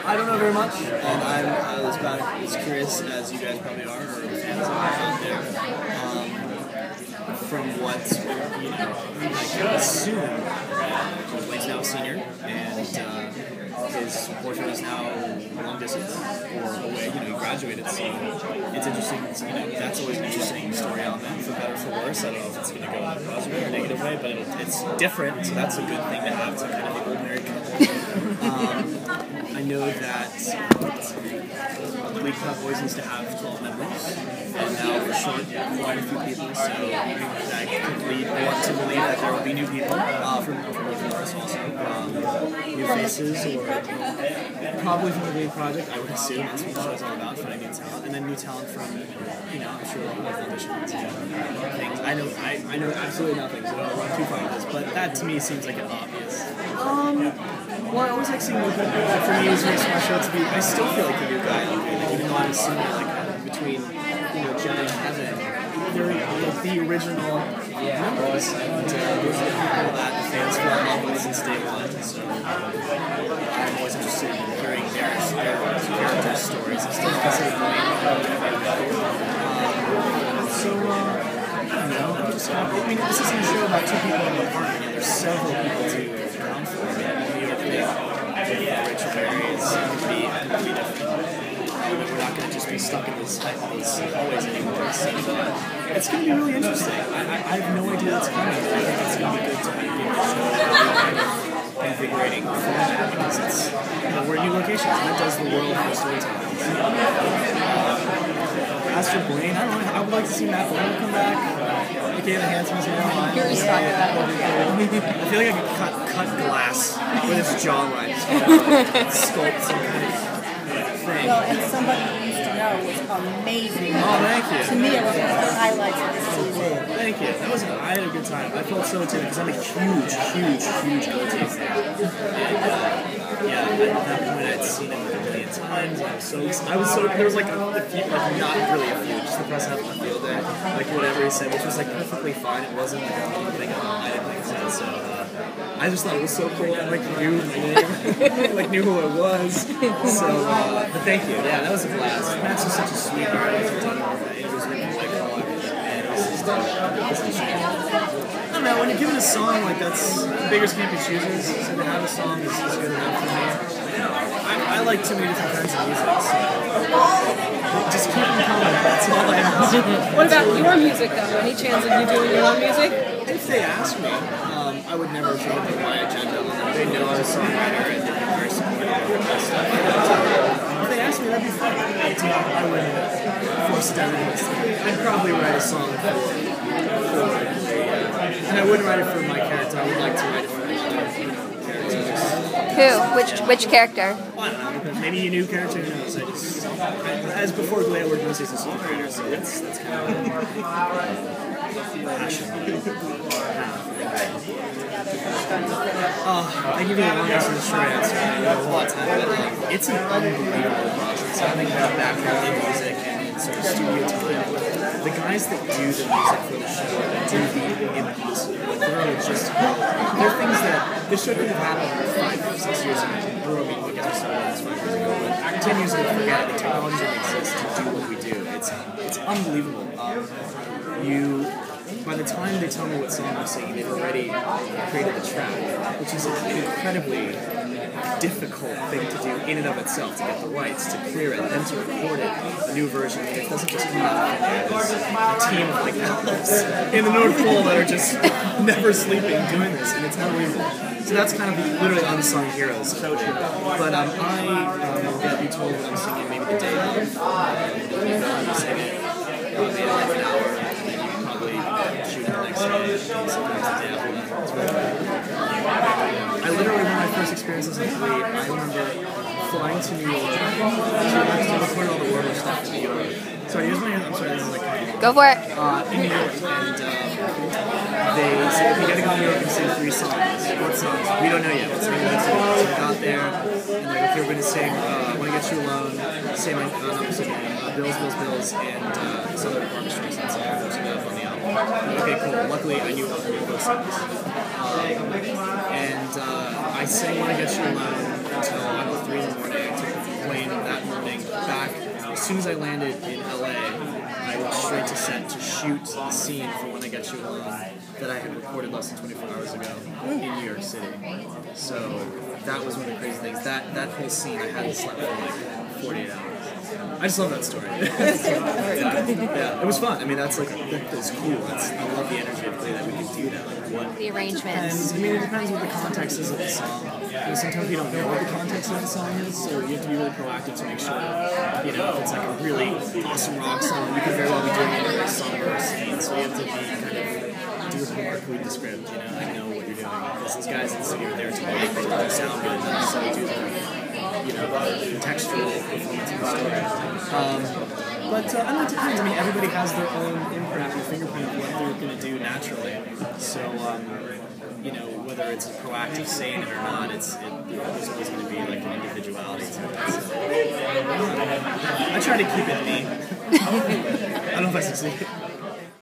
I don't know very much, and I'm about as curious as you guys probably are, or fans out there. From what I can assume, Blake's now a senior, and his boyfriend is now long distance or away. He graduated, so it's interesting. That's always an interesting story element, for better or for worse. I don't know if it's going to go in a positive or negative way, but it's different, so that's a good thing to have to kind of the old married couple. I know that Glee Club always used to have 12 members, and now we're short quite a few people, so that could lead one to believe that there will be new people from us also, new faces, or probably from the Glee Project. I would assume that's what the show's all about, finding new talent, and then new talent from, I'm sure like auditions and things. I know absolutely nothing, so I don't run too far with this, but that to me seems like an obvious. Well, I always like seeing new people. For me, it was very special to be. I still feel like the new guy, even though I was senior, between Jen and Kevin, they're like the original members, and those are the people that the fans fell in love with since day one. So I'm always interested in hearing their character stories. I'm still considered the main I'm just happy. This isn't a show about two people in the apartment. There's several people to account for. Rachel Berry is going to be completely different. We're not going to just be stuck in these hallways anymore. So it's going to be really interesting. I have no idea what's coming. I think it's going to be good to give the show kind of invigorating format, because it's we're new locations, and that does the world for storytelling. As for Blaine, I don't know. I would like to see Matt Blaine come back. Okay, the handsomest man alive. You're stuck with that. I feel like I could cut glass with his jawline. Sculpt some kind of thing. Well, and Somebody You Used to Know was amazing. Oh, thank you. To me, it was one of the highlights of the season. Thank you. I had a good time. I felt so too, because I'm a huge Glee fan. And at that point I'd seen it a million times. I was so there was like a few, not really a few, just the press had a field day, like whatever he said, which was like perfectly fine. It wasn't like anything I didn't think so. So I just thought it was so cool. I knew my name, knew who I was. So, but thank you. Yeah, that was a blast. Matt's just such a sweetheart. It was really like and it's just I don't know, when you're given a song like that's beggars can't be choosers, so to have a song is good enough for me. I like too many different kinds of music, so just keep them coming. That's all I ask. What about your music, though? Any chance of you doing your own music? If they ask me, I would never try to put my agenda on them. They know I'm a songwriter and they're very supportive of my stuff. If they ask me, that'd be fun. I wouldn't force it down anything. I'd probably write a song for and I wouldn't write it for my character. I would like to write it for my characters. Who? Which character? Well, I don't know, because maybe a new character, who knows. As before Glee, I worked mostly as a songwriter, so that's kind of passion. I give you the long answer and the short answer. I know a lot of time, but it's an unbelievable process. I think about background in music and sort of studio time. The guys that do the music for the show do the impossible. They're just, they're things that this show could have happened 5 or 6 years ago. Or I guess we started this 5 years ago, but 10 years ago, forget it. The technology that exists to do what we do. It's unbelievable. By the time they tell me what song I'm singing, they've already created the track, which is an incredibly difficult thing to do in and of itself, to get the rights, to clear it, then to record it, a new version. I mean, it doesn't just come out of there. There's a team of elves in the North Pole that are just never sleeping doing this, and it's unbelievable. So that's kind of the literally unsung heroes. So true. But I will get you told that I'm singing maybe the day of. I'm singing maybe half an hour. Shoot the next day, sometimes the day after that. I literally, when I first experienced this on Glee, I remember flying to New York to record all the Warner stuff in New York. Sorry, here's my, I'm sorry, this is like... Go for it. In New York, and they said, we gotta go to New York and sing 3 songs. What songs? We don't know yet. What's the name of that song? So we got there, and like, if you're gonna sing Wanna Get You Alone, say my, Bills, Bills, Bills, and some other orchestra songs on the album. Okay, cool. Luckily, I knew all 3 of those songs. And I sang Wanna Get You Alone until about 3 in the morning. I took the soon as I landed in LA, I went straight to set to shoot the scene for When I Get You Alone that I had recorded less than 24 hours ago in New York City. So that was one of the crazy things. That whole scene, I hadn't slept for like 48 hours. I just love that story. Yeah, it was fun. I mean, that's cool. I love the energy of Glee that we can do that. Like what The arrangements. And I mean, it depends what the context is of the song. Sometimes you don't know what the context of the song is, so you have to be really proactive to make sure, if it's like a really awesome rock song, you could very well be doing it in a somber scene, so you have to be kind of do your homework, read the script, I know what you're doing. Because those guys in the city are there to make it sound good, and so they do the textual performance of the story. But I don't know, it depends. I mean, everybody has their own imprint and fingerprint of what they're going to do naturally. So, whether it's proactive saying it or not, there's always going to be like an individuality to it. So, I try to keep it me. I don't know if I succeed.